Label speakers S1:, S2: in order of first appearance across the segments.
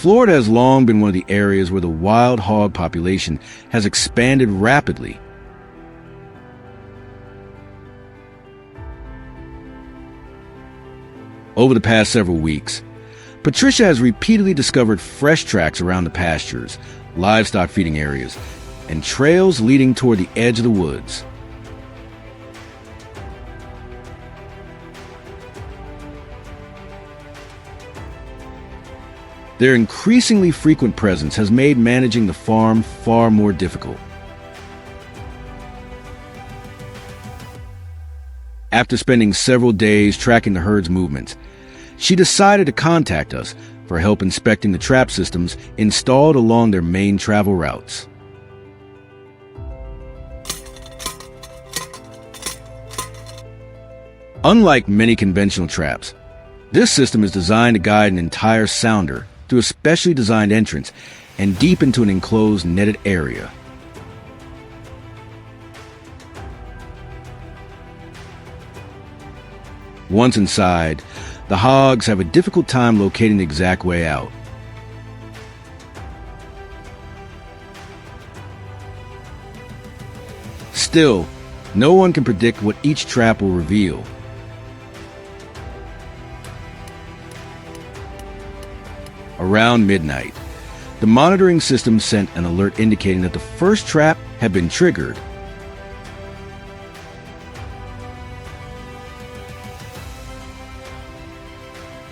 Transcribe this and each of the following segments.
S1: Florida has long been one of the areas where the wild hog population has expanded rapidly. Over the past several weeks, Patricia has repeatedly discovered fresh tracks around the pastures, livestock feeding areas, and trails leading toward the edge of the woods. Their increasingly frequent presence has made managing the farm far more difficult. After spending several days tracking the herd's movements, she decided to contact us for help inspecting the trap systems installed along their main travel routes. Unlike many conventional traps, this system is designed to guide an entire sounder through a specially designed entrance and deep into an enclosed netted area. Once inside, the hogs have a difficult time locating the exact way out. Still, no one can predict what each trap will reveal. Around midnight, the monitoring system sent an alert indicating that the first trap had been triggered.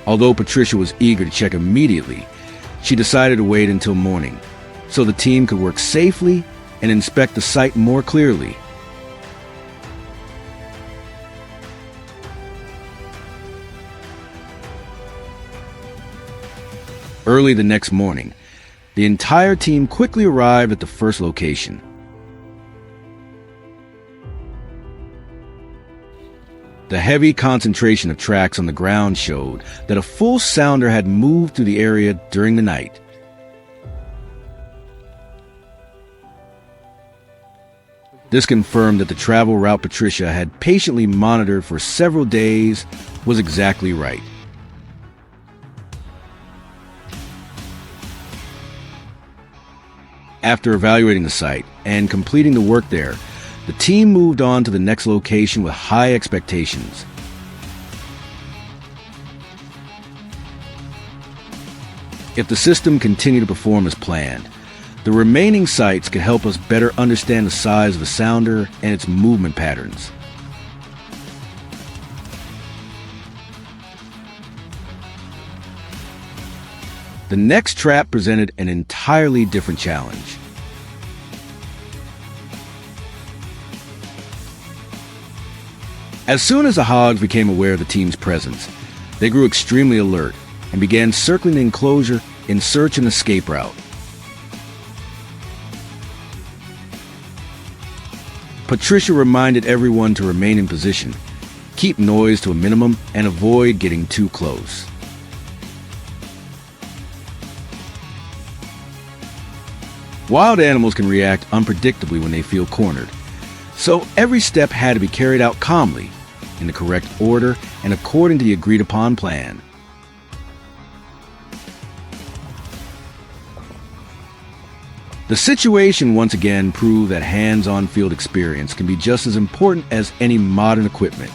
S1: Although Patricia was eager to check immediately, she decided to wait until morning so the team could work safely and inspect the site more clearly. Early the next morning, the entire team quickly arrived at the first location. The heavy concentration of tracks on the ground showed that a full sounder had moved through the area during the night. This confirmed that the travel route Patricia had patiently monitored for several days was exactly right. After evaluating the site and completing the work there, the team moved on to the next location with high expectations. If the system continued to perform as planned, the remaining sites could help us better understand the size of the sounder and its movement patterns. The next trap presented an entirely different challenge. As soon as the hogs became aware of the team's presence, they grew extremely alert and began circling the enclosure in search of an escape route. Patricia reminded everyone to remain in position, keep noise to a minimum, and avoid getting too close. Wild animals can react unpredictably when they feel cornered, so every step had to be carried out calmly, in the correct order, and according to the agreed-upon plan. The situation once again proved that hands-on field experience can be just as important as any modern equipment.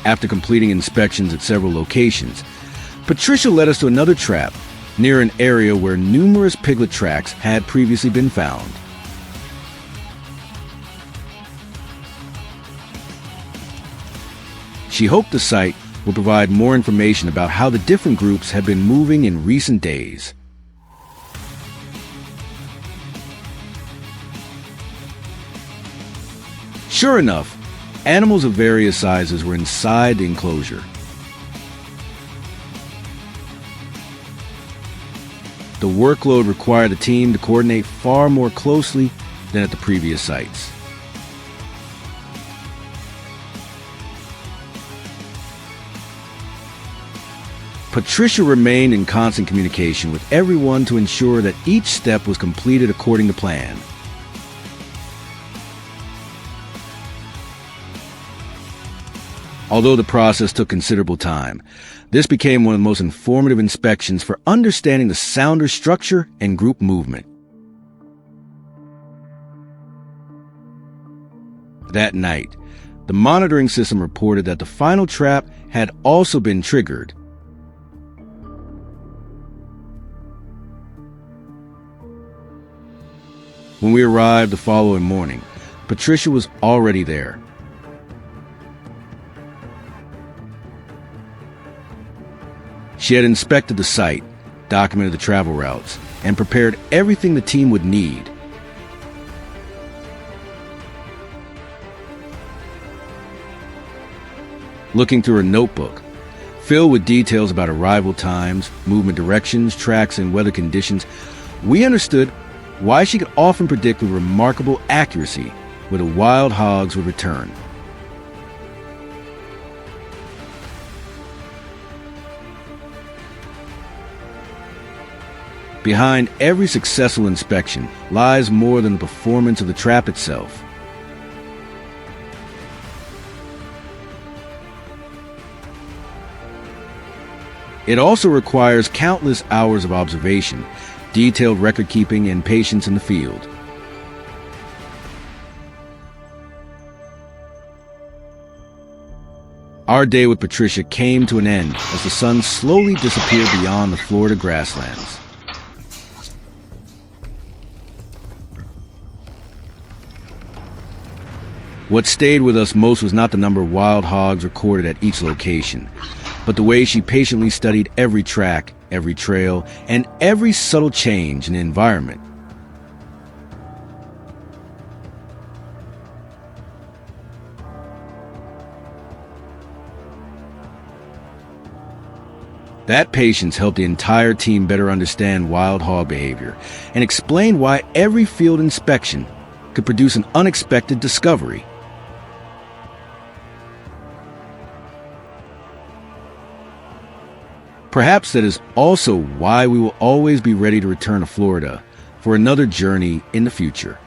S1: After completing inspections at several locations, Patricia led us to another trap near an area where numerous piglet tracks had previously been found. She hoped the site would provide more information about how the different groups had been moving in recent days. Sure enough, animals of various sizes were inside the enclosure. The workload required the team to coordinate far more closely than at the previous sites. Patricia remained in constant communication with everyone to ensure that each step was completed according to plan. Although the process took considerable time, this became one of the most informative inspections for understanding the sounder structure and group movement. That night, the monitoring system reported that the final trap had also been triggered. When we arrived the following morning, Patricia was already there. She had inspected the site, documented the travel routes, and prepared everything the team would need. Looking through her notebook, filled with details about arrival times, movement directions, tracks, and weather conditions, we understood why she could often predict with remarkable accuracy where the wild hogs would return. Behind every successful inspection lies more than the performance of the trap itself. It also requires countless hours of observation, detailed record keeping, and patience in the field. Our day with Patricia came to an end as the sun slowly disappeared beyond the Florida grasslands. What stayed with us most was not the number of wild hogs recorded at each location, but the way she patiently studied every track, every trail, and every subtle change in the environment. That patience helped the entire team better understand wild hog behavior and explain why every field inspection could produce an unexpected discovery. Perhaps that is also why we will always be ready to return to Florida for another journey in the future.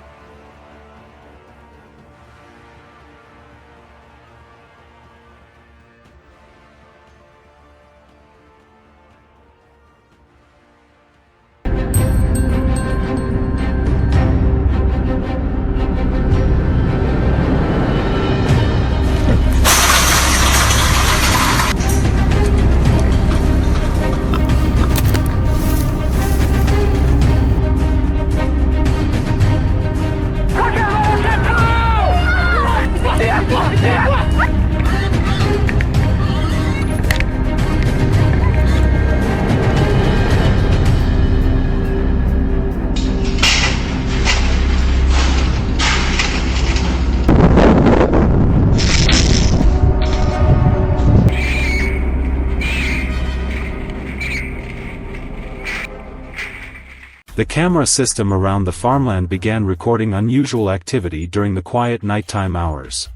S2: The camera system around the farmland began recording unusual activity during the quiet nighttime hours.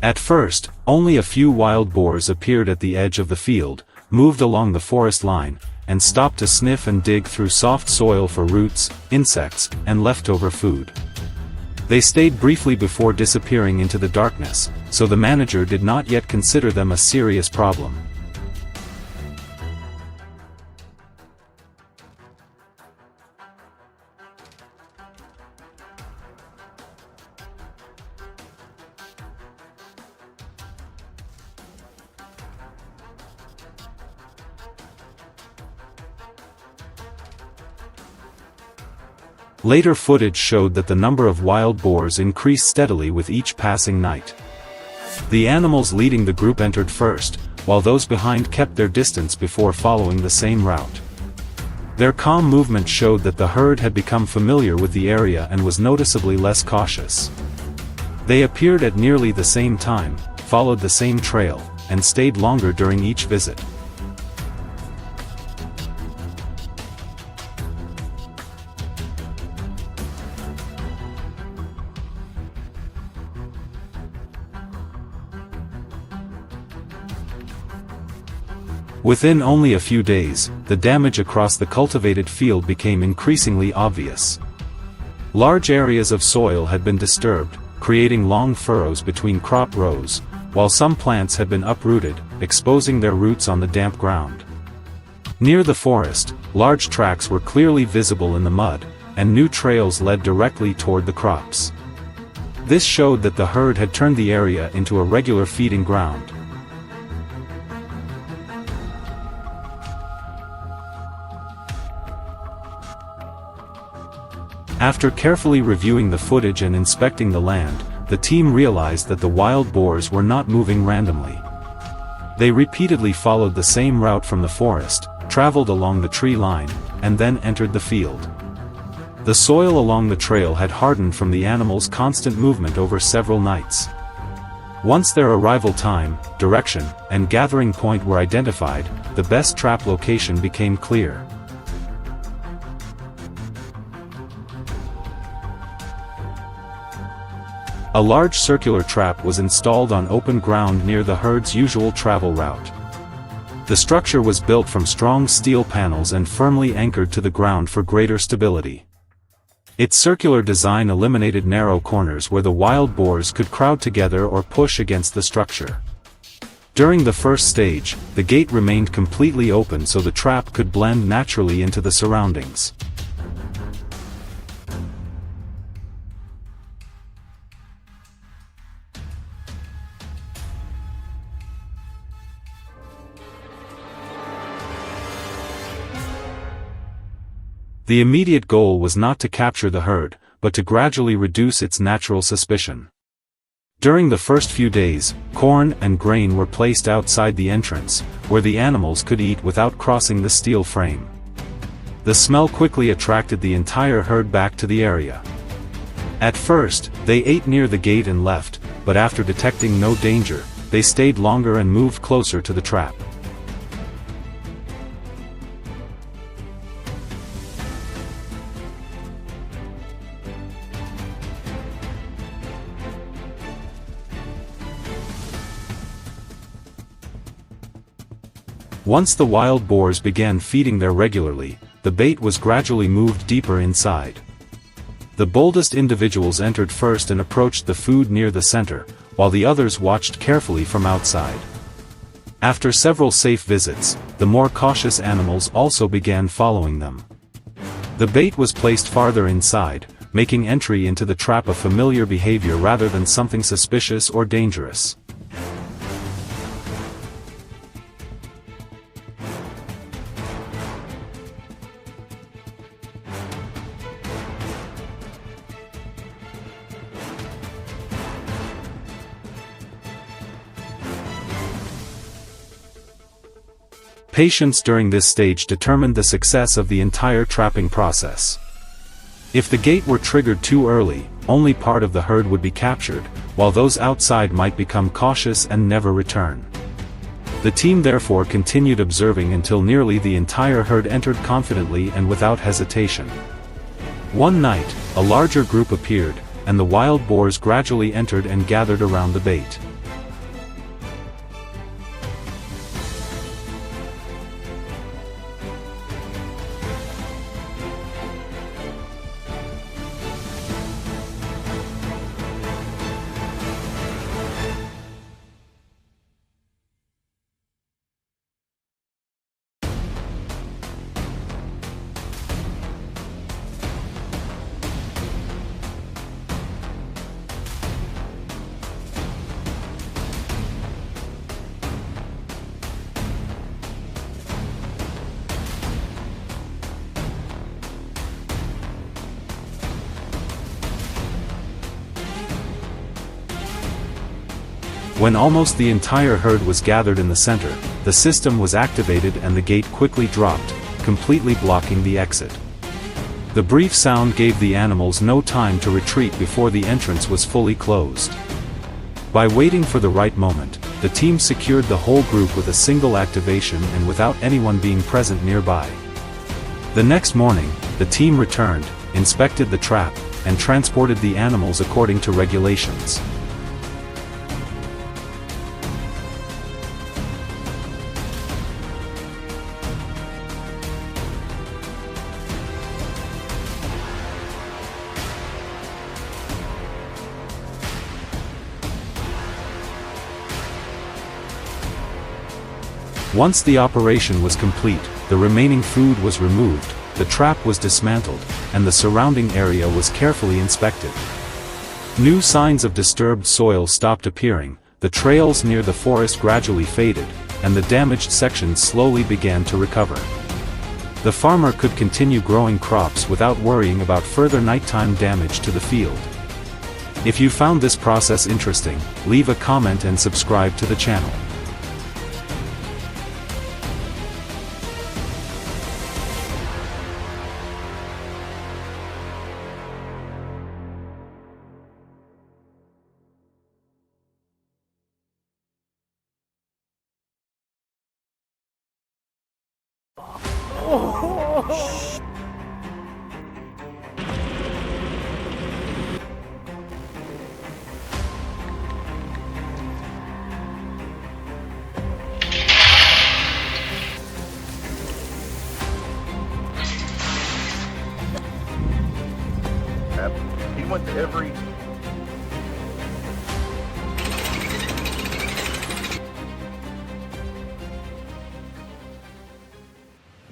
S2: At first, only a few wild boars appeared at the edge of the field, moved along the forest line, and stopped to sniff and dig through soft soil for roots, insects, and leftover food. They stayed briefly before disappearing into the darkness, so the manager did not yet consider them a serious problem. Later footage showed that the number of wild boars increased steadily with each passing night. The animals leading the group entered first, while those behind kept their distance before following the same route. Their calm movement showed that the herd had become familiar with the area and was noticeably less cautious. They appeared at nearly the same time, followed the same trail, and stayed longer during each visit. Within only a few days, the damage across the cultivated field became increasingly obvious. Large areas of soil had been disturbed, creating long furrows between crop rows, while some plants had been uprooted, exposing their roots on the damp ground. Near the forest, large tracks were clearly visible in the mud, and new trails led directly toward the crops. This showed that the herd had turned the area into a regular feeding ground. After carefully reviewing the footage and inspecting the land, the team realized that the wild boars were not moving randomly. They repeatedly followed the same route from the forest, traveled along the tree line, and then entered the field. The soil along the trail had hardened from the animals' constant movement over several nights. Once their arrival time, direction, and gathering point were identified, the best trap location became clear. A large circular trap was installed on open ground near the herd's usual travel route. The structure was built from strong steel panels and firmly anchored to the ground for greater stability. Its circular design eliminated narrow corners where the wild boars could crowd together or push against the structure. During the first stage, the gate remained completely open so the trap could blend naturally into the surroundings. The immediate goal was not to capture the herd, but to gradually reduce its natural suspicion. During the first few days, corn and grain were placed outside the entrance, where the animals could eat without crossing the steel frame. The smell quickly attracted the entire herd back to the area. At first, they ate near the gate and left, but after detecting no danger, they stayed longer and moved closer to the trap. Once the wild boars began feeding there regularly, the bait was gradually moved deeper inside. The boldest individuals entered first and approached the food near the center, while the others watched carefully from outside. After several safe visits, the more cautious animals also began following them. The bait was placed farther inside, making entry into the trap a familiar behavior rather than something suspicious or dangerous. Patience during this stage determined the success of the entire trapping process. If the gate were triggered too early, only part of the herd would be captured, while those outside might become cautious and never return. The team therefore continued observing until nearly the entire herd entered confidently and without hesitation. One night, a larger group appeared, and the wild boars gradually entered and gathered around the bait. When almost the entire herd was gathered in the center, the system was activated and the gate quickly dropped, completely blocking the exit. The brief sound gave the animals no time to retreat before the entrance was fully closed. By waiting for the right moment, the team secured the whole group with a single activation and without anyone being present nearby. The next morning, the team returned, inspected the trap, and transported the animals according to regulations. Once the operation was complete, the remaining food was removed, the trap was dismantled, and the surrounding area was carefully inspected. New signs of disturbed soil stopped appearing, the trails near the forest gradually faded, and the damaged sections slowly began to recover. The farmer could continue growing crops without worrying about further nighttime damage to the field. If you found this process interesting, leave a comment and subscribe to the channel.
S3: He went to every...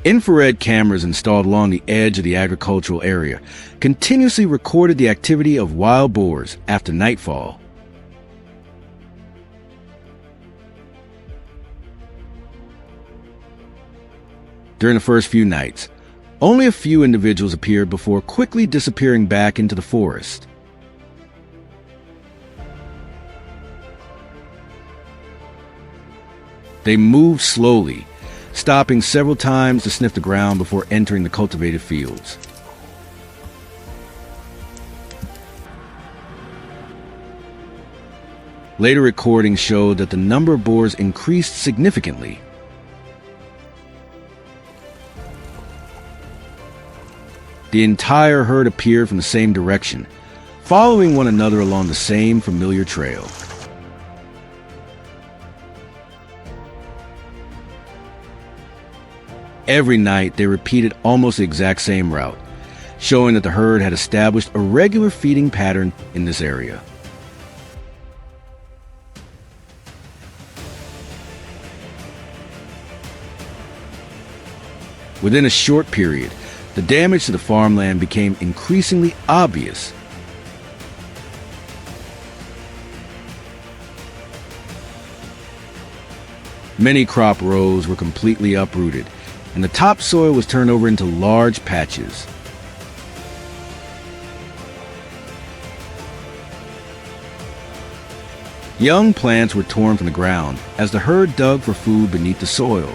S1: Infrared cameras installed along the edge of the agricultural area continuously recorded the activity of wild boars after nightfall. During the first few nights, only a few individuals appeared before quickly disappearing back into the forest. They moved slowly, stopping several times to sniff the ground before entering the cultivated fields. Later recordings showed that the number of boars increased significantly. The entire herd appeared from the same direction, following one another along the same familiar trail. Every night, they repeated almost the exact same route, showing that the herd had established a regular feeding pattern in this area. Within a short period, the damage to the farmland became increasingly obvious. Many crop rows were completely uprooted, and the topsoil was turned over into large patches. Young plants were torn from the ground as the herd dug for food beneath the soil.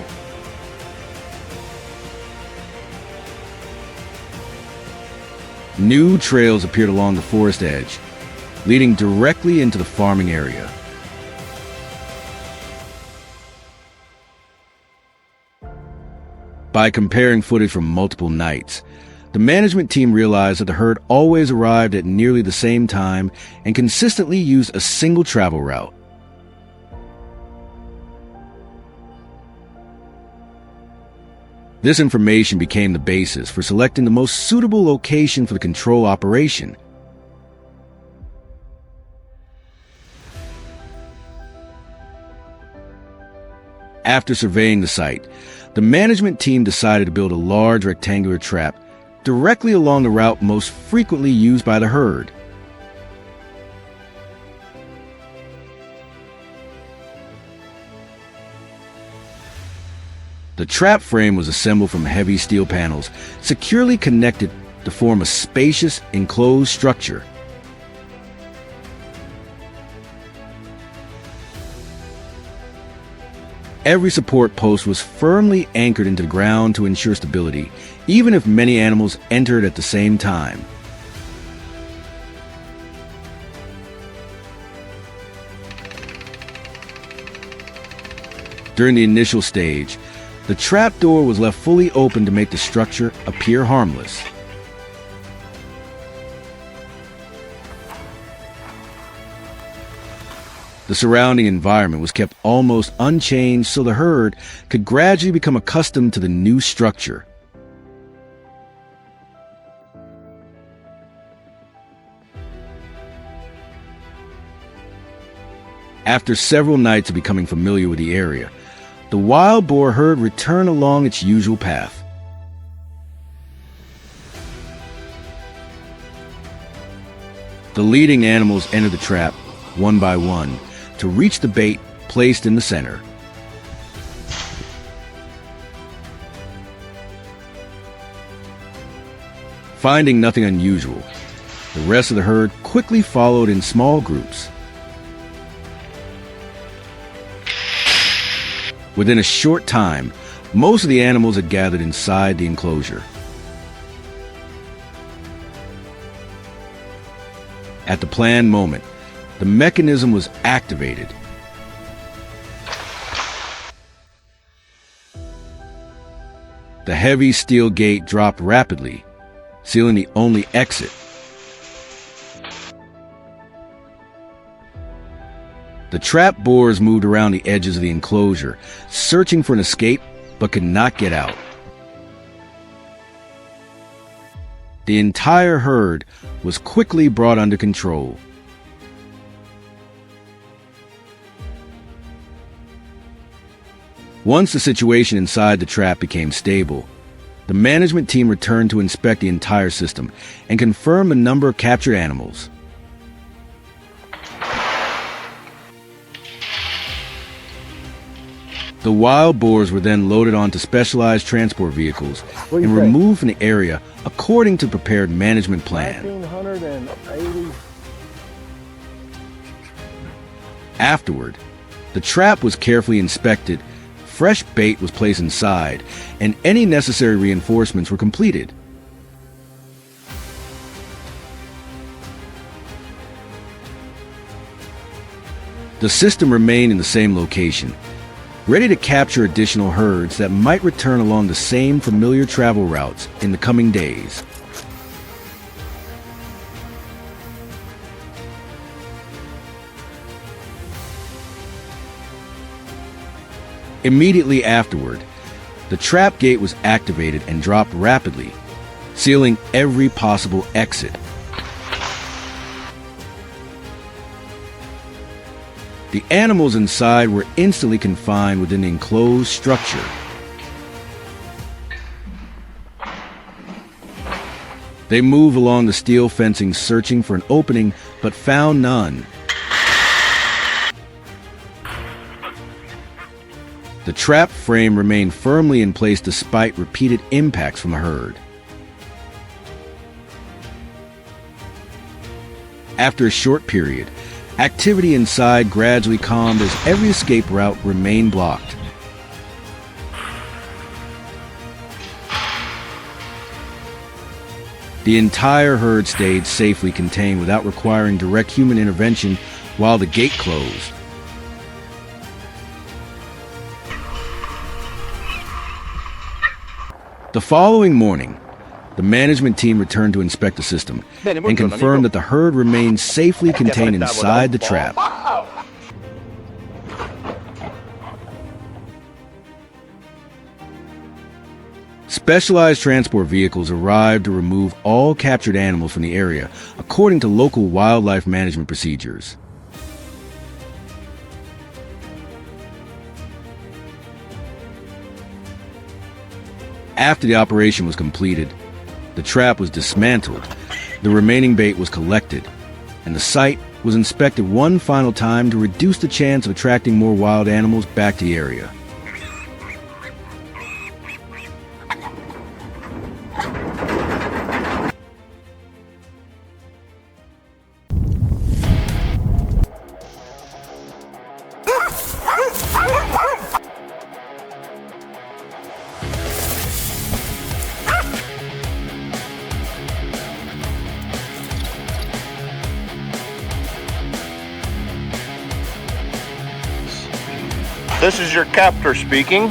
S1: New trails appeared along the forest edge, leading directly into the farming area. By comparing footage from multiple nights, the management team realized that the herd always arrived at nearly the same time and consistently used a single travel route. This information became the basis for selecting the most suitable location for the control operation. After surveying the site, the management team decided to build a large rectangular trap directly along the route most frequently used by the herd. The trap frame was assembled from heavy steel panels, securely connected to form a spacious, enclosed structure. Every support post was firmly anchored into the ground to ensure stability, even if many animals entered at the same time. During the initial stage, the trap door was left fully open to make the structure appear harmless. The surrounding environment was kept almost unchanged so the herd could gradually become accustomed to the new structure. After several nights of becoming familiar with the area, the wild boar herd returned along its usual path. The leading animals entered the trap, one by one, to reach the bait placed in the center. Finding nothing unusual, the rest of the herd quickly followed in small groups. Within a short time, most of the animals had gathered inside the enclosure. At the planned moment, the mechanism was activated. The heavy steel gate dropped rapidly, sealing the only exit. The trapped boars moved around the edges of the enclosure, searching for an escape, but could not get out. The entire herd was quickly brought under control. Once the situation inside the trap became stable, the management team returned to inspect the entire system and confirm the number of captured animals. The wild boars were then loaded onto specialized transport vehicles and removed from the area according to prepared management plan.
S3: 1980.
S1: Afterward, the trap was carefully inspected, fresh bait was placed inside, and any necessary reinforcements were completed. The system remained in the same location, ready to capture additional herds that might return along the same familiar travel routes in the coming days. Immediately afterward, the trap gate was activated and dropped rapidly, sealing every possible exit. The animals inside were instantly confined within the enclosed structure. They moved along the steel fencing searching for an opening, but found none. The trap frame remained firmly in place despite repeated impacts from the herd. After a short period, activity inside gradually calmed as every escape route remained blocked. The entire herd stayed safely contained without requiring direct human intervention while the gate closed. The following morning, the management team returned to inspect the system and confirmed that the herd remained safely contained inside the trap. Specialized transport vehicles arrived to remove all captured animals from the area according to local wildlife management procedures. After the operation was completed, the trap was dismantled, the remaining bait was collected, and the site was inspected one final time to reduce the chance of attracting more wild animals back to the area.
S3: This is your captor speaking.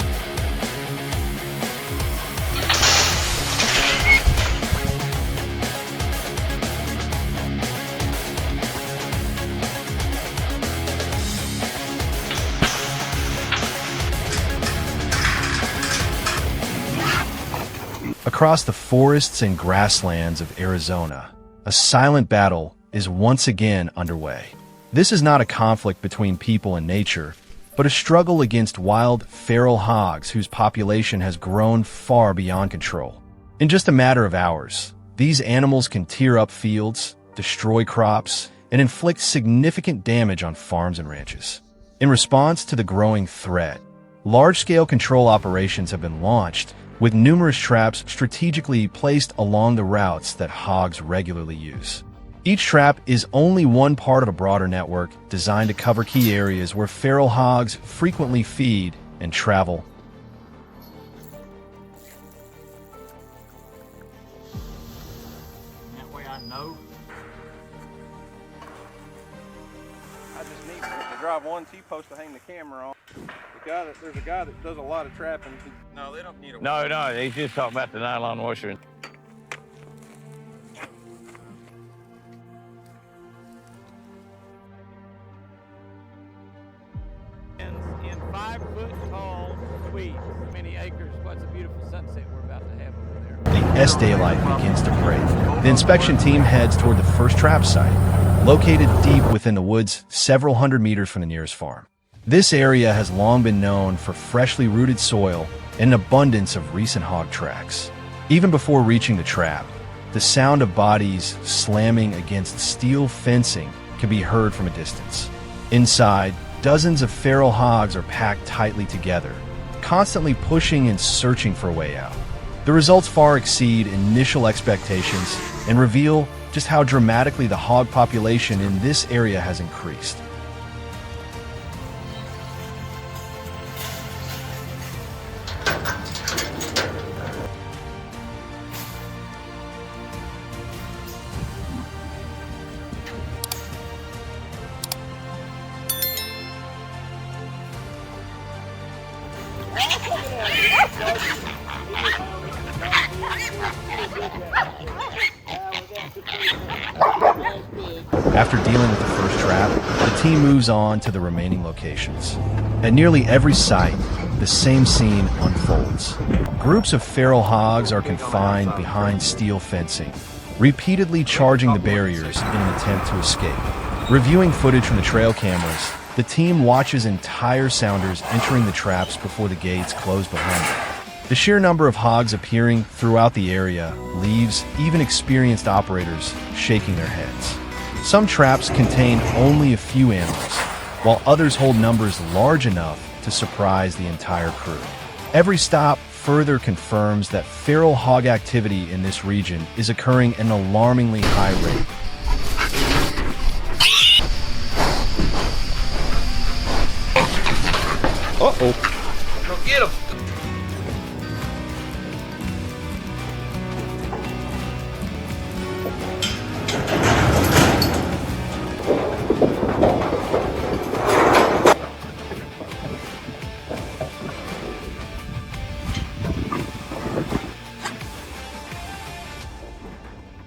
S4: Across the forests and grasslands of Arizona, a silent battle is once again underway. This is not a conflict between people and nature, but a struggle against wild, feral hogs whose population has grown far beyond control. In just a matter of hours, these animals can tear up fields, destroy crops, and inflict significant damage on farms and ranches. In response to the growing threat, large-scale control operations have been launched, with numerous traps strategically placed along the routes that hogs regularly use. Each trap is only one part of a broader network designed to cover key areas where feral hogs frequently feed and travel.
S5: That way I know.
S3: I just need to drive one T-post to hang the camera on. There's a guy that does a lot of trapping. No, they don't need a...
S5: No, he's just talking about the nylon washer. In 5-foot-tall sweeps, many acres. What's a beautiful sunset we're about to have over there.
S4: The S-daylight begins to break. The inspection team heads toward the first trap site, located deep within the woods several hundred meters from the nearest farm. This area has long been known for freshly rooted soil and an abundance of recent hog tracks. Even before reaching the trap, the sound of bodies slamming against steel fencing can be heard from a distance. Inside, dozens of feral hogs are packed tightly together, constantly pushing and searching for a way out. The results far exceed initial expectations and reveal just how dramatically the hog population in this area has increased. After dealing with the first trap, the team moves on to the remaining locations. At nearly every site, the same scene unfolds. Groups of feral hogs are confined behind steel fencing, repeatedly charging the barriers in an attempt to escape. Reviewing footage from the trail cameras, the team watches entire sounders entering the traps before the gates close behind them. The sheer number of hogs appearing throughout the area leaves even experienced operators shaking their heads. Some traps contain only a few animals, while others hold numbers large enough to surprise the entire crew. Every stop further confirms that feral hog activity in this region is occurring at an alarmingly high rate.
S3: Uh-oh. Go get him.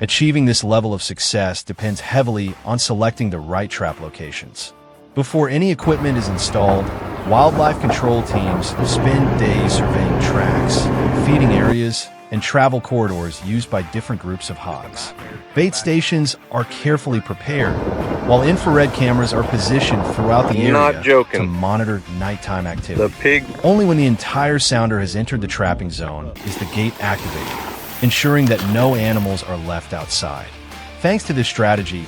S4: Achieving this level of success depends heavily on selecting the right trap locations. Before any equipment is installed, wildlife control teams spend days surveying tracks, feeding areas, and travel corridors used by different groups of hogs. Bait stations are carefully prepared, while infrared cameras are positioned throughout the area to monitor nighttime activity. Only when the entire sounder has entered the trapping zone is the gate activated, ensuring that no animals are left outside. Thanks to this strategy,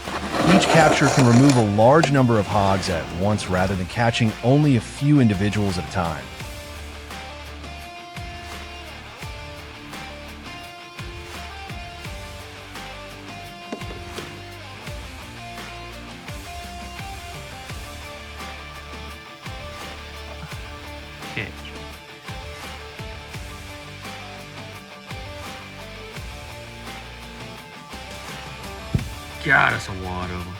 S4: each capture can remove a large number of hogs at once rather than catching only a few individuals at a time.
S6: God, that's a wad of them.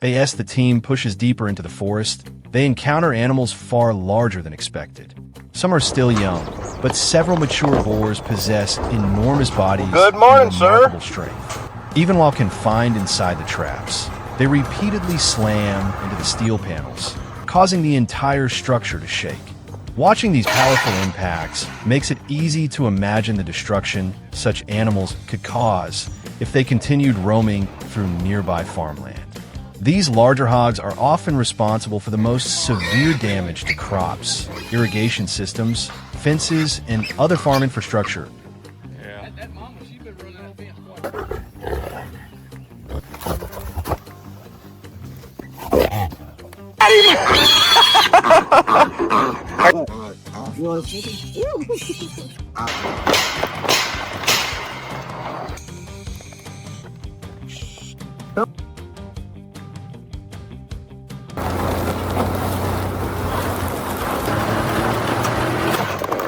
S4: As the team pushes deeper into the forest, they encounter animals far larger than expected. Some are still young, but several mature boars possess enormous bodies
S3: Good morning,
S4: and
S3: sir.
S4: remarkable strength. Even while confined inside the traps, they repeatedly slam into the steel panels, causing the entire structure to shake. Watching these powerful impacts makes it easy to imagine the destruction such animals could cause if they continued roaming through nearby farmland. These larger hogs are often responsible for the most severe damage to crops, irrigation systems, fences, and other farm infrastructure.
S5: Yeah. That mama, she's been running that fence quite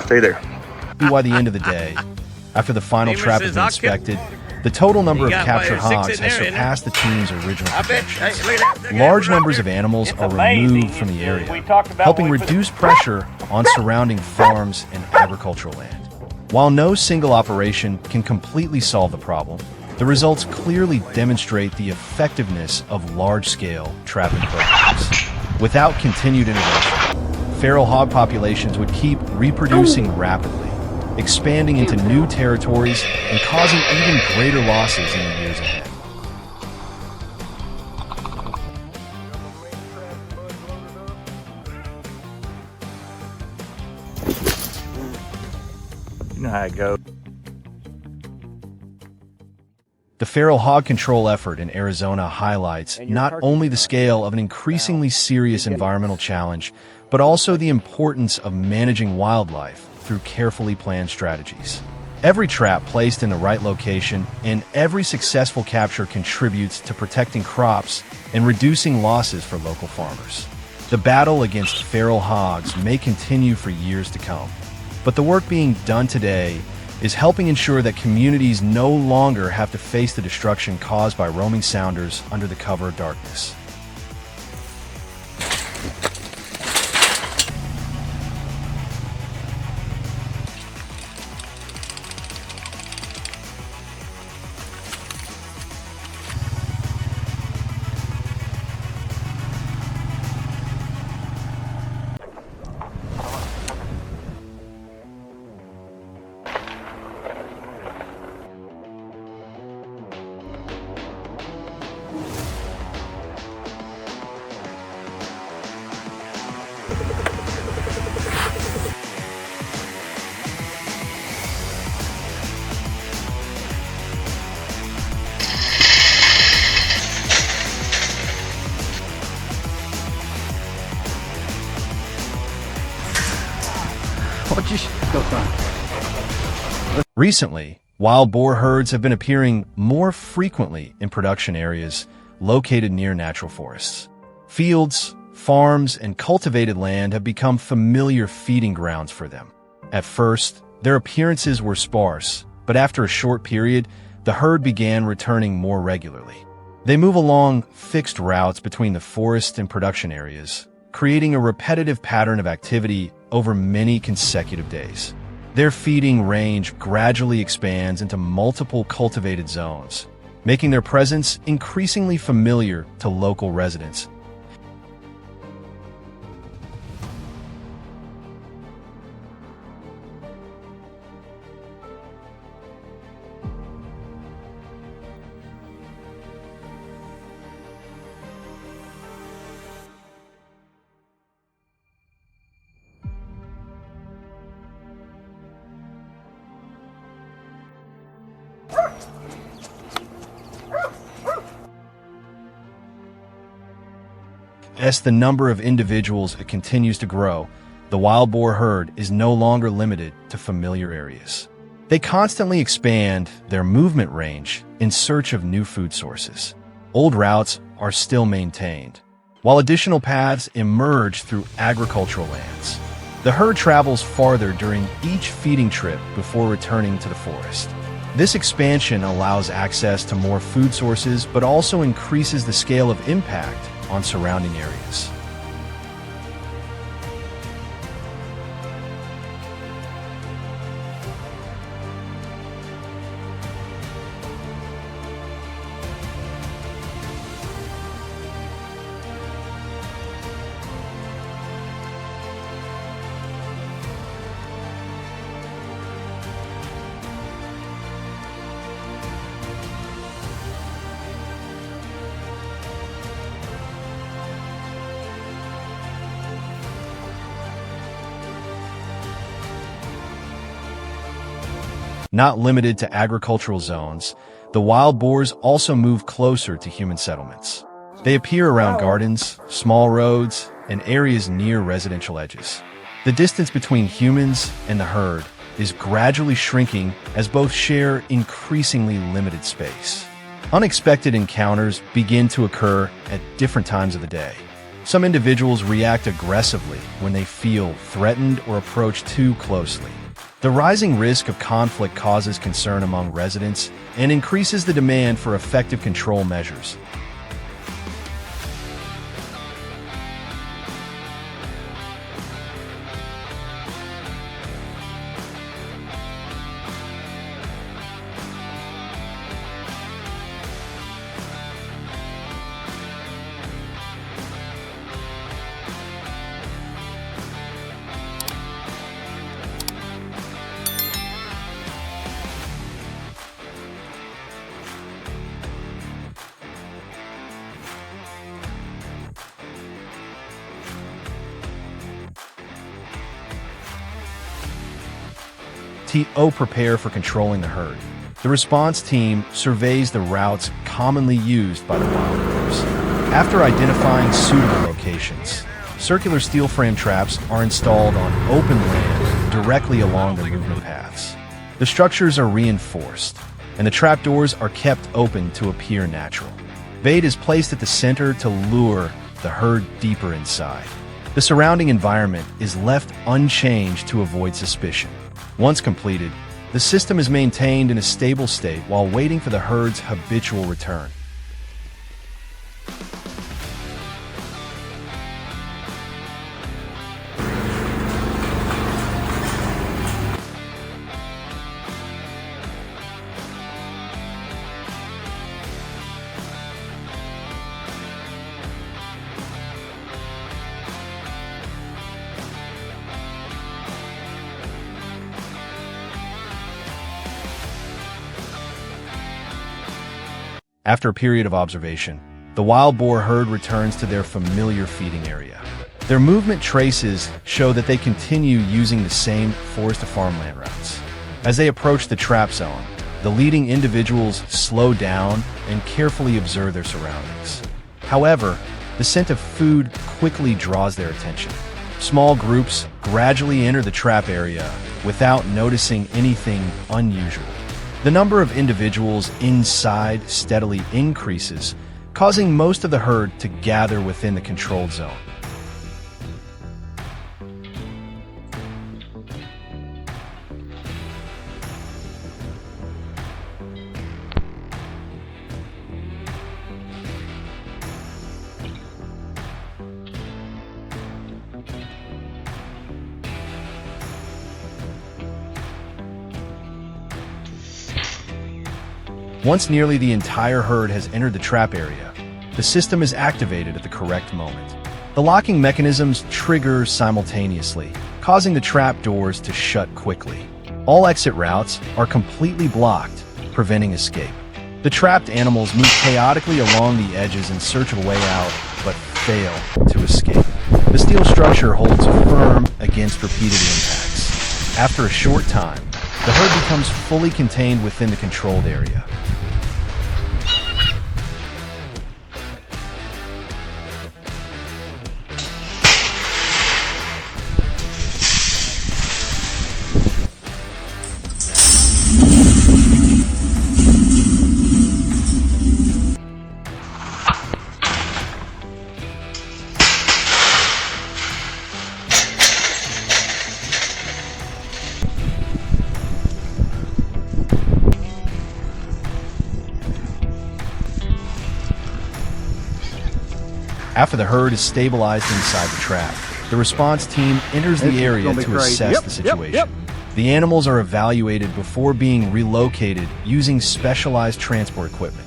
S3: Stay there.
S4: By the end of the day, after the final trap has been inspected, the total number of captured hogs has surpassed the team's original projections. Large numbers of animals are removed from the area, helping reduce pressure on surrounding farms and agricultural land. While no single operation can completely solve the problem, the results clearly demonstrate the effectiveness of large-scale trapping programs. Without continued intervention, feral hog populations would keep reproducing rapidly, expanding into new territories and causing even greater losses in the years ahead.
S3: You know how it goes.
S4: The feral hog control effort in Arizona highlights not only the scale of an increasingly serious environmental challenge, but also the importance of managing wildlife through carefully planned strategies. Every trap placed in the right location and every successful capture contributes to protecting crops and reducing losses for local farmers. The battle against feral hogs may continue for years to come, but the work being done today is helping ensure that communities no longer have to face the destruction caused by roaming sounders under the cover of darkness. Recently, wild boar herds have been appearing more frequently in production areas located near natural forests. Fields, farms, and cultivated land have become familiar feeding grounds for them. At first, their appearances were sparse, but after a short period, the herd began returning more regularly. They move along fixed routes between the forest and production areas, creating a repetitive pattern of activity over many consecutive days. Their feeding range gradually expands into multiple cultivated zones, making their presence increasingly familiar to local residents. As the number of individuals continues to grow, the wild boar herd is no longer limited to familiar areas. They constantly expand their movement range in search of new food sources. Old routes are still maintained, while additional paths emerge through agricultural lands. The herd travels farther during each feeding trip before returning to the forest. This expansion allows access to more food sources, but also increases the scale of impact on surrounding areas. Not limited to agricultural zones, the wild boars also move closer to human settlements. They appear around gardens, small roads, and areas near residential edges. The distance between humans and the herd is gradually shrinking as both share increasingly limited space. Unexpected encounters begin to occur at different times of the day. Some individuals react aggressively when they feel threatened or approach too closely. The rising risk of conflict causes concern among residents and increases the demand for effective control measures. Prepare for controlling the herd. The response team surveys the routes commonly used by the wild boars. After identifying suitable locations, circular steel frame traps are installed on open land directly along the movement paths. The structures are reinforced, and the trapdoors are kept open to appear natural. Bait is placed at the center to lure the herd deeper inside. The surrounding environment is left unchanged to avoid suspicion. Once completed, the system is maintained in a stable state while waiting for the herd's habitual return. After a period of observation, the wild boar herd returns to their familiar feeding area. Their movement traces show that they continue using the same forest-to-farmland routes. As they approach the trap zone, the leading individuals slow down and carefully observe their surroundings. However, the scent of food quickly draws their attention. Small groups gradually enter the trap area without noticing anything unusual. The number of individuals inside steadily increases, causing most of the herd to gather within the controlled zone. Once nearly the entire herd has entered the trap area, the system is activated at the correct moment. The locking mechanisms trigger simultaneously, causing the trap doors to shut quickly. All exit routes are completely blocked, preventing escape. The trapped animals move chaotically along the edges in search of a way out, but fail to escape. The steel structure holds firm against repeated impacts. After a short time, the herd becomes fully contained within the controlled area. After the herd is stabilized inside the trap, the response team enters the area to assess the situation. The animals are evaluated before being relocated using specialized transport equipment.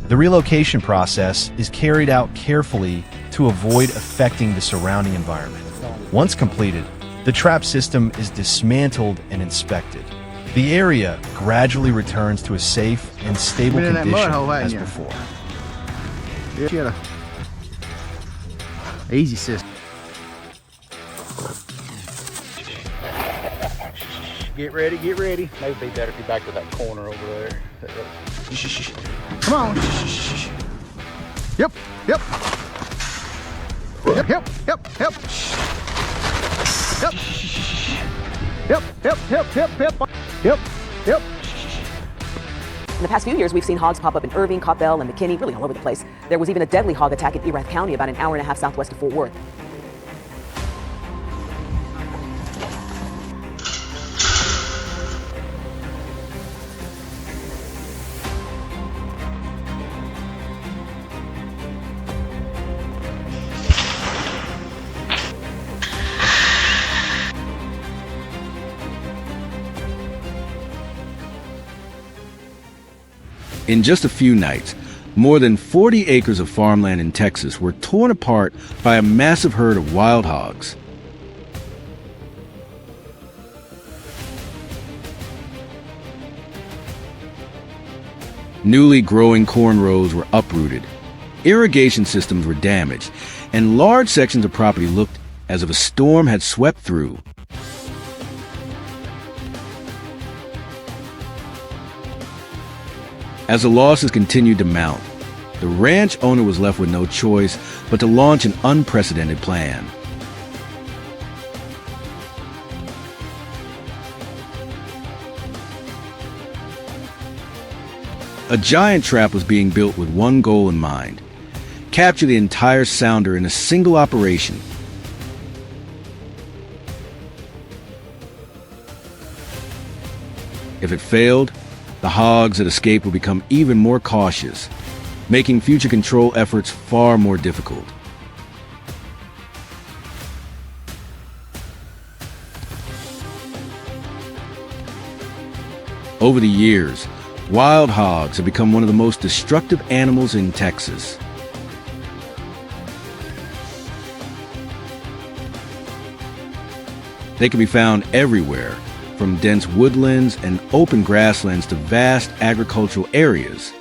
S4: The relocation process is carried out carefully to avoid affecting the surrounding environment. Once completed, the trap system is dismantled and inspected. The area gradually returns to a safe and stable condition as before.
S7: Easy system. Get ready, get ready. Maybe it'd be better if you back to that corner over there. Shh. Come on. Shh. Yep. Yep. Yep. Yep. Yep. Yep. Yep. Yep. Yep. Yep. Yep. Yep. Yep. Yep.
S8: In the past few years, we've seen hogs pop up in Irving, Coppell, and McKinney, really all over the place. There was even a deadly hog attack in Erath County about an hour and a half southwest of Fort Worth.
S1: In just a few nights, more than 40 acres of farmland in Texas were torn apart by a massive herd of wild hogs. Newly growing corn rows were uprooted, irrigation systems were damaged, and large sections of property looked as if a storm had swept through. As the losses continued to mount, the ranch owner was left with no choice but to launch an unprecedented plan. A giant trap was being built with one goal in mind: capture the entire sounder in a single operation. If it failed, the hogs that escaped would become even more cautious, making future control efforts far more difficult. Over the years, wild hogs have become one of the most destructive animals in Texas. They can be found everywhere, from dense woodlands and open grasslands to vast agricultural areas.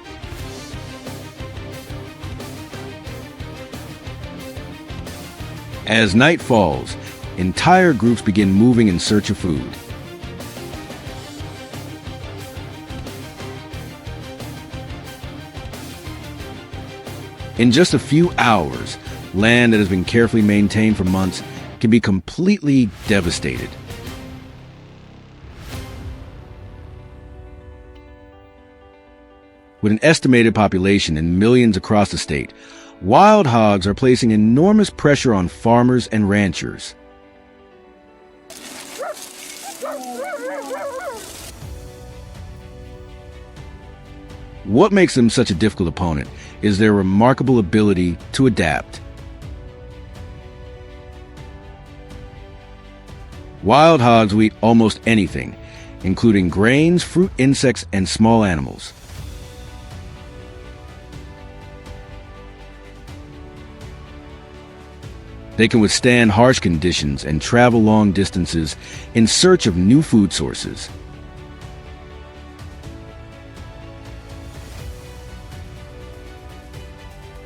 S1: As night falls, entire groups begin moving in search of food. In just a few hours, land that has been carefully maintained for months can be completely devastated. With an estimated population in millions across the state, wild hogs are placing enormous pressure on farmers and ranchers. What makes them such a difficult opponent is their remarkable ability to adapt. Wild hogs will eat almost anything, including grains, fruit, insects, and small animals. They can withstand harsh conditions and travel long distances in search of new food sources.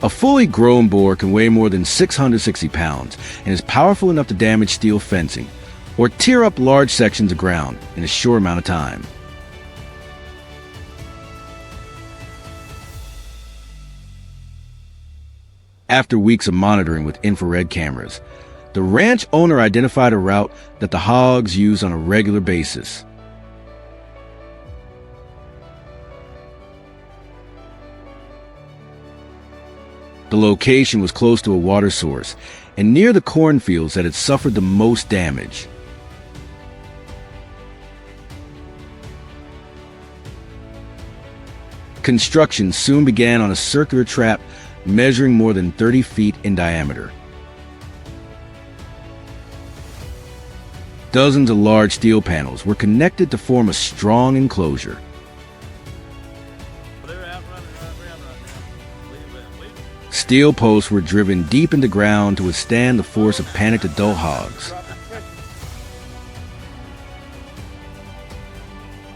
S1: A fully grown boar can weigh more than 660 pounds and is powerful enough to damage steel fencing or tear up large sections of ground in a short amount of time. After weeks of monitoring with infrared cameras, the ranch owner identified a route that the hogs use on a regular basis. The location was close to a water source and near the cornfields that had suffered the most damage. Construction soon began on a circular trap measuring more than 30 feet in diameter. Dozens of large steel panels were connected to form a strong enclosure. Steel posts were driven deep into ground to withstand the force of panicked adult hogs.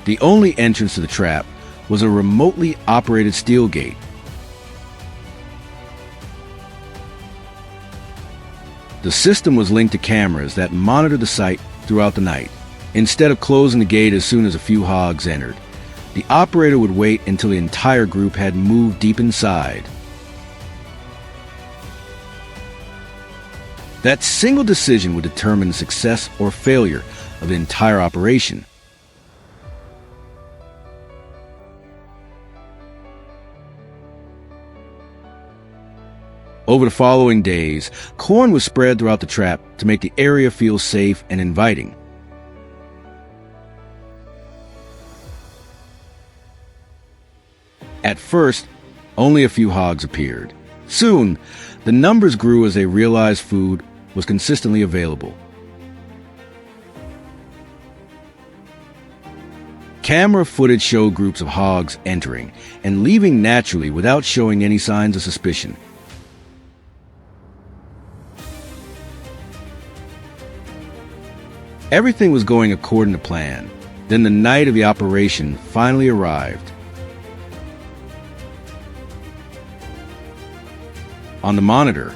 S1: The only entrance to the trap was a remotely operated steel gate. The system was linked to cameras that monitored the site throughout the night. Instead of closing the gate as soon as a few hogs entered, the operator would wait until the entire group had moved deep inside. That single decision would determine the success or failure of the entire operation. Over the following days, corn was spread throughout the trap to make the area feel safe and inviting. At first, only a few hogs appeared. Soon, the numbers grew as they realized food was consistently available. Camera footage showed groups of hogs entering and leaving naturally without showing any signs of suspicion. Everything was going according to plan. Then the night of the operation finally arrived. On the monitor,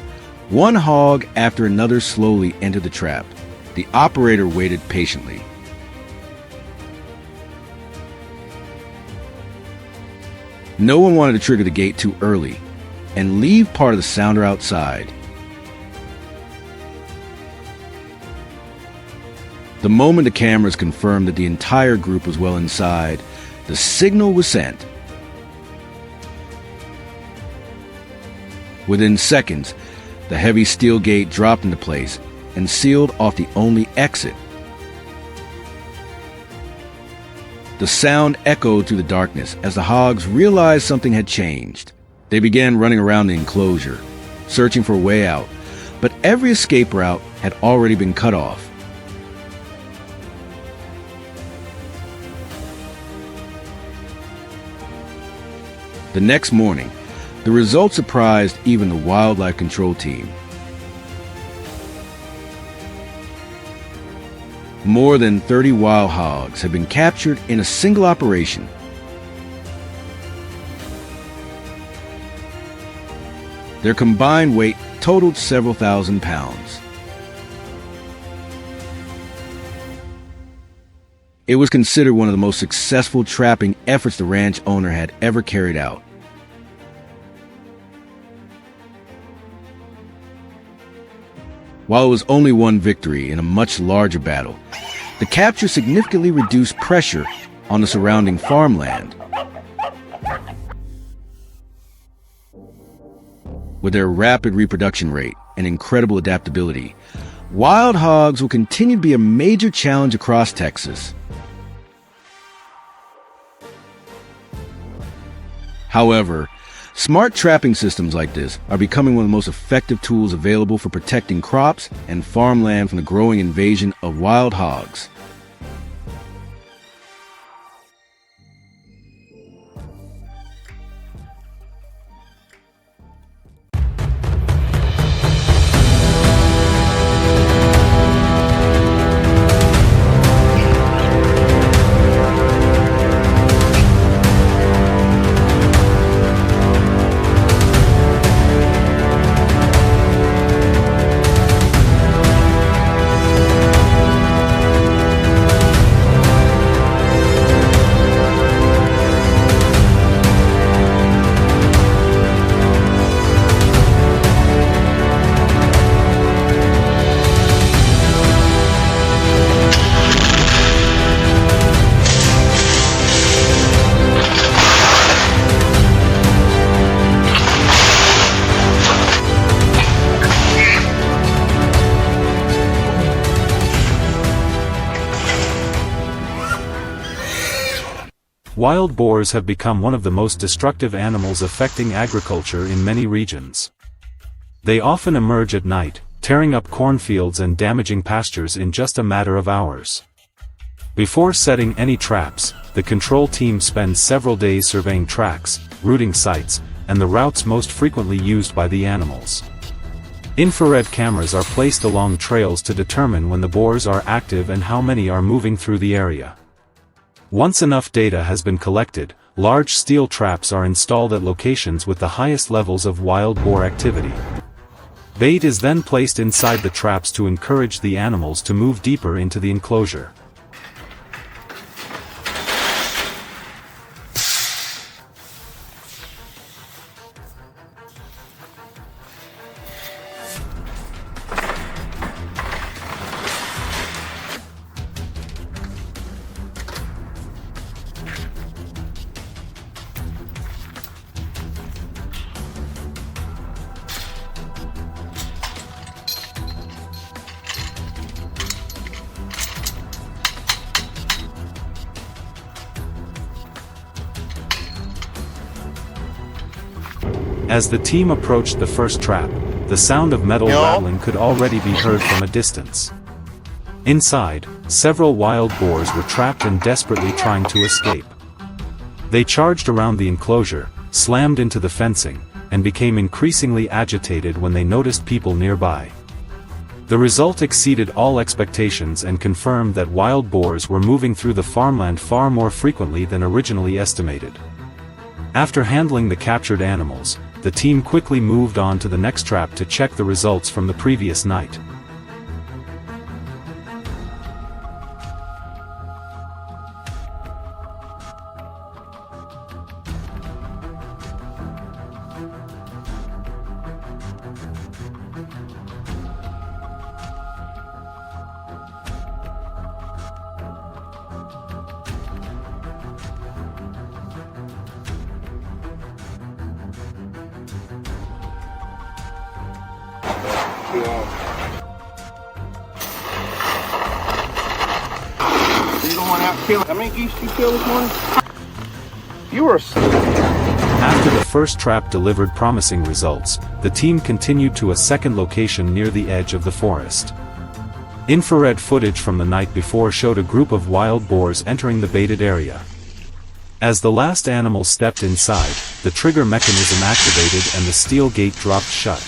S1: one hog after another slowly entered the trap. The operator waited patiently. No one wanted to trigger the gate too early and leave part of the sounder outside. The moment the cameras confirmed that the entire group was well inside, the signal was sent. Within seconds, the heavy steel gate dropped into place and sealed off the only exit. The sound echoed through the darkness as the hogs realized something had changed. They began running around the enclosure, searching for a way out, but every escape route had already been cut off. The next morning, the results surprised even the wildlife control team. More than 30 wild hogs had been captured in a single operation. Their combined weight totaled several thousand pounds. It was considered one of the most successful trapping efforts the ranch owner had ever carried out. While it was only one victory in a much larger battle, the capture significantly reduced pressure on the surrounding farmland. With their rapid reproduction rate and incredible adaptability, wild hogs will continue to be a major challenge across Texas. However, smart trapping systems like this are becoming one of the most effective tools available for protecting crops and farmland from the growing invasion of wild hogs.
S2: Wild boars have become one of the most destructive animals affecting agriculture in many regions. They often emerge at night, tearing up cornfields and damaging pastures in just a matter of hours. Before setting any traps, the control team spends several days surveying tracks, routing sites, and the routes most frequently used by the animals. Infrared cameras are placed along trails to determine when the boars are active and how many are moving through the area. Once enough data has been collected, large steel traps are installed at locations with the highest levels of wild boar activity. Bait is then placed inside the traps to encourage the animals to move deeper into the enclosure. As the team approached the first trap, the sound of metal rattling could already be heard from a distance. Inside, several wild boars were trapped and desperately trying to escape. They charged around the enclosure, slammed into the fencing, and became increasingly agitated when they noticed people nearby. The result exceeded all expectations and confirmed that wild boars were moving through the farmland far more frequently than originally estimated. After handling the captured animals, the team quickly moved on to the next trap to check the results from the previous night.
S3: You don't want out killing. How many geese did you kill this morning? You were.
S2: After the first trap delivered promising results, the team continued to a second location near the edge of the forest. Infrared footage from the night before showed a group of wild boars entering the baited area. As the last animal stepped inside, the trigger mechanism activated and the steel gate dropped shut.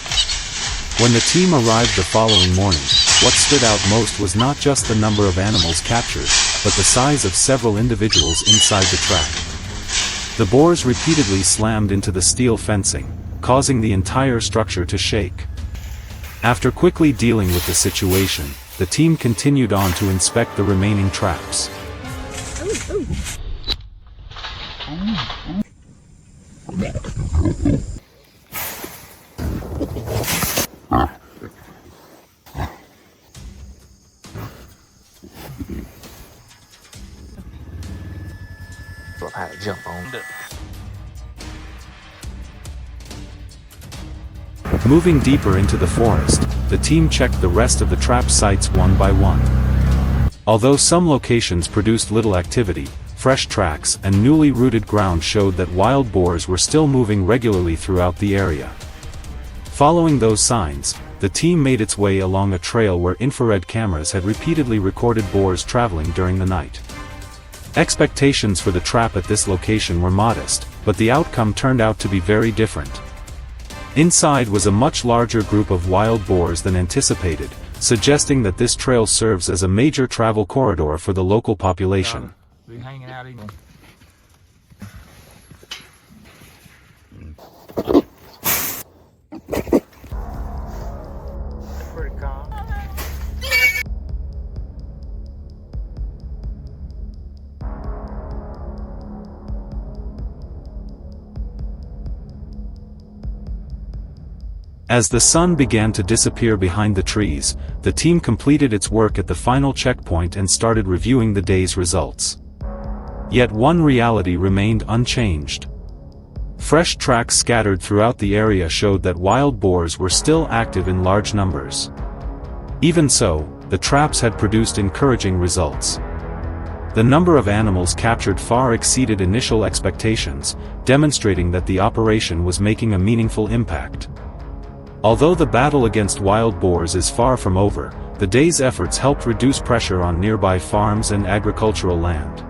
S2: When the team arrived the following morning, what stood out most was not just the number of animals captured, but the size of several individuals inside the trap. The boars repeatedly slammed into the steel fencing, causing the entire structure to shake. After quickly dealing with the situation, the team continued on to inspect the remaining traps.
S6: I've had to jump on it.
S2: Moving deeper into the forest, the team checked the rest of the trap sites one by one. Although some locations produced little activity, fresh tracks and newly rooted ground showed that wild boars were still moving regularly throughout the area. Following those signs, the team made its way along a trail where infrared cameras had repeatedly recorded boars traveling during the night. Expectations for the trap at this location were modest, but the outcome turned out to be very different. Inside was a much larger group of wild boars than anticipated, suggesting that this trail serves as a major travel corridor for the local population.
S6: Be hanging out even. That's pretty calm.
S2: As the sun began to disappear behind the trees, the team completed its work at the final checkpoint and started reviewing the day's results. Yet one reality remained unchanged. Fresh tracks scattered throughout the area showed that wild boars were still active in large numbers. Even so, the traps had produced encouraging results. The number of animals captured far exceeded initial expectations, demonstrating that the operation was making a meaningful impact. Although the battle against wild boars is far from over, the day's efforts helped reduce pressure on nearby farms and agricultural land.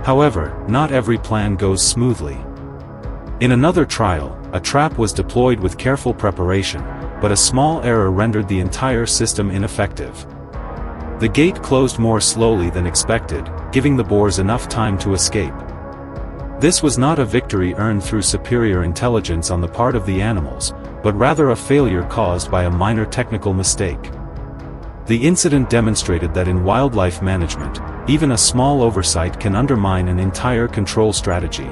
S2: However, not every plan goes smoothly. In another trial, a trap was deployed with careful preparation, but a small error rendered the entire system ineffective. The gate closed more slowly than expected, giving the boars enough time to escape. This was not a victory earned through superior intelligence on the part of the animals, but rather a failure caused by a minor technical mistake. The incident demonstrated that in wildlife management, even a small oversight can undermine an entire control strategy.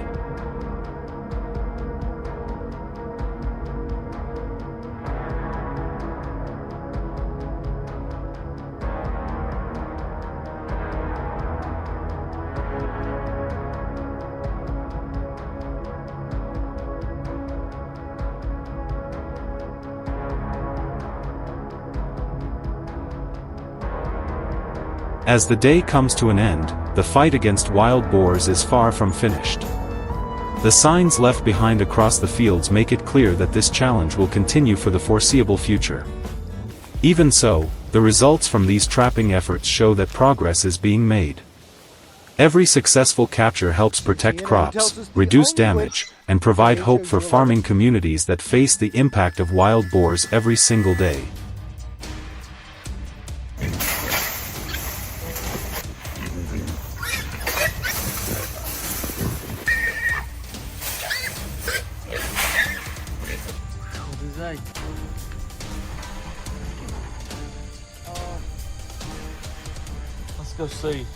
S2: As the day comes to an end, the fight against wild boars is far from finished. The signs left behind across the fields make it clear that this challenge will continue for the foreseeable future. Even so, the results from these trapping efforts show that progress is being made. Every successful capture helps protect crops, reduce damage, and provide hope for farming communities that face the impact of wild boars every single day.
S6: Let's go see.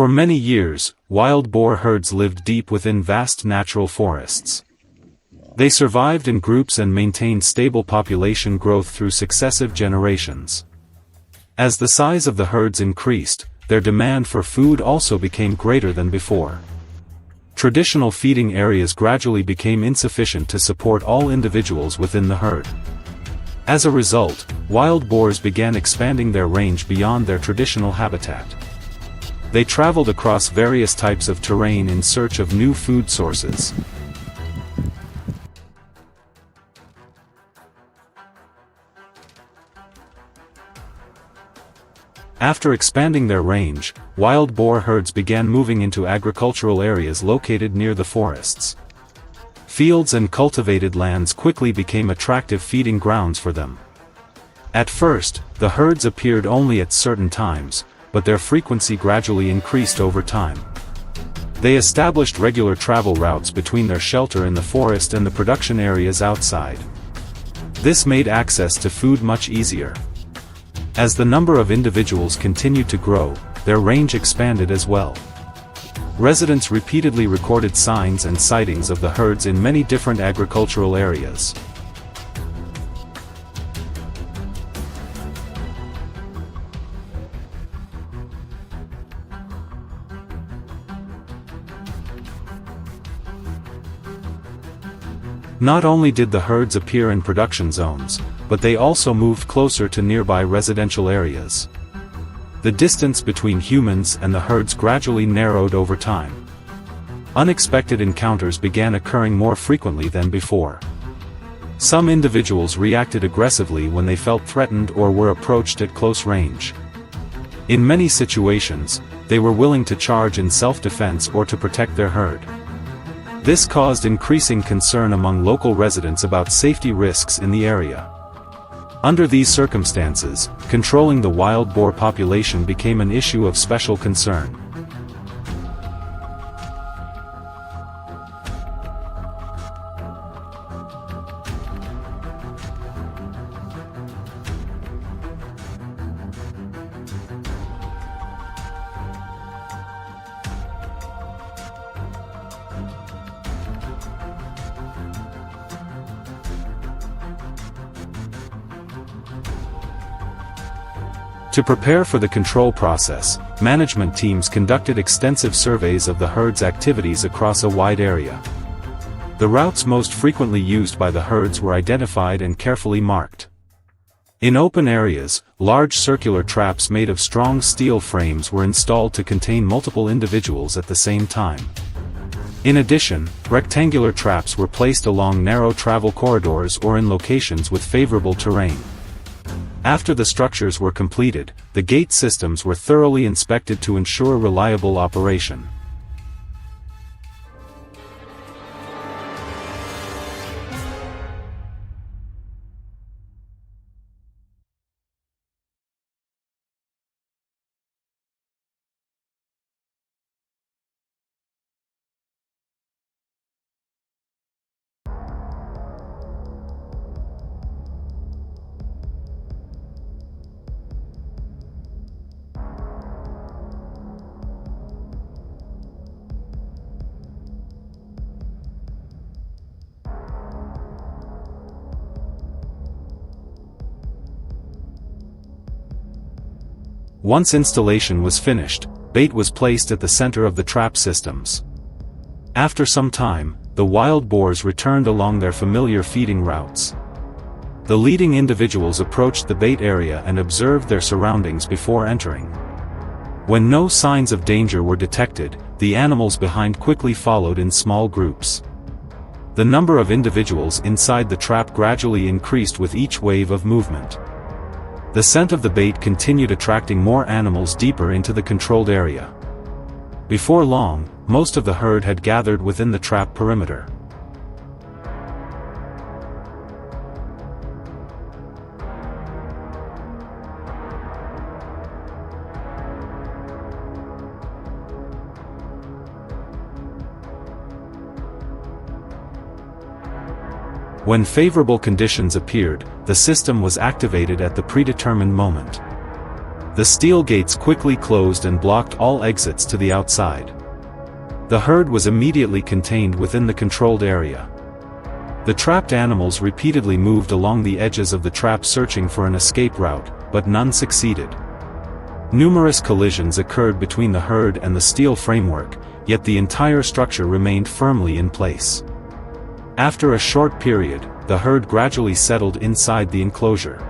S2: For many years, wild boar herds lived deep within vast natural forests. They survived in groups and maintained stable population growth through successive generations. As the size of the herds increased, their demand for food also became greater than before. Traditional feeding areas gradually became insufficient to support all individuals within the herd. As a result, wild boars began expanding their range beyond their traditional habitat. They traveled across various types of terrain in search of new food sources. After expanding their range, wild boar herds began moving into agricultural areas located near the forests. Fields and cultivated lands quickly became attractive feeding grounds for them. At first, the herds appeared only at certain times, but their frequency gradually increased over time. They established regular travel routes between their shelter in the forest and the production areas outside. This made access to food much easier. As the number of individuals continued to grow, their range expanded as well. Residents repeatedly recorded signs and sightings of the herds in many different agricultural areas. Not only did the herds appear in production zones, but they also moved closer to nearby residential areas. The distance between humans and the herds gradually narrowed over time. Unexpected encounters began occurring more frequently than before. Some individuals reacted aggressively when they felt threatened or were approached at close range. In many situations, they were willing to charge in self-defense or to protect their herd. This caused increasing concern among local residents about safety risks in the area. Under these circumstances, controlling the wild boar population became an issue of special concern. To prepare for the control process, management teams conducted extensive surveys of the herd's activities across a wide area. The routes most frequently used by the herds were identified and carefully marked. In open areas, large circular traps made of strong steel frames were installed to contain multiple individuals at the same time. In addition, rectangular traps were placed along narrow travel corridors or in locations with favorable terrain. After the structures were completed, the gate systems were thoroughly inspected to ensure reliable operation. Once installation was finished, bait was placed at the center of the trap systems. After some time, the wild boars returned along their familiar feeding routes. The leading individuals approached the bait area and observed their surroundings before entering. When no signs of danger were detected, the animals behind quickly followed in small groups. The number of individuals inside the trap gradually increased with each wave of movement. The scent of the bait continued attracting more animals deeper into the controlled area. Before long, most of the herd had gathered within the trap perimeter. When favorable conditions appeared, the system was activated at the predetermined moment. The steel gates quickly closed and blocked all exits to the outside. The herd was immediately contained within the controlled area. The trapped animals repeatedly moved along the edges of the trap searching for an escape route, but none succeeded. Numerous collisions occurred between the herd and the steel framework, yet the entire structure remained firmly in place. After a short period, the herd gradually settled inside the enclosure.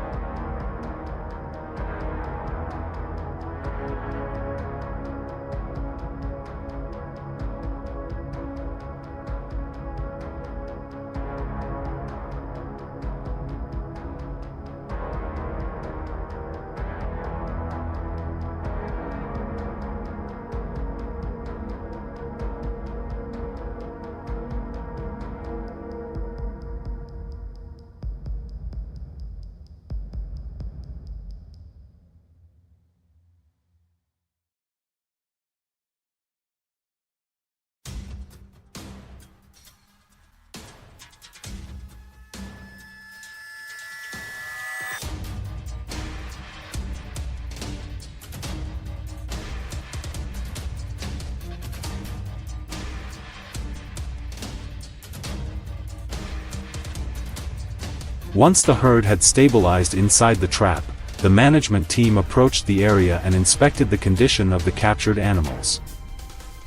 S2: Once the herd had stabilized inside the trap, the management team approached the area and inspected the condition of the captured animals.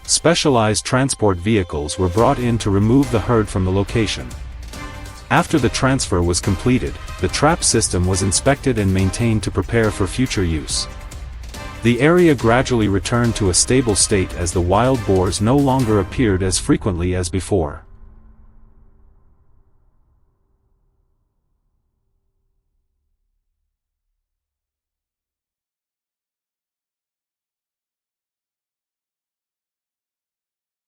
S2: Specialized transport vehicles were brought in to remove the herd from the location. After the transfer was completed, the trap system was inspected and maintained to prepare for future use. The area gradually returned to a stable state as the wild boars no longer appeared as frequently as before.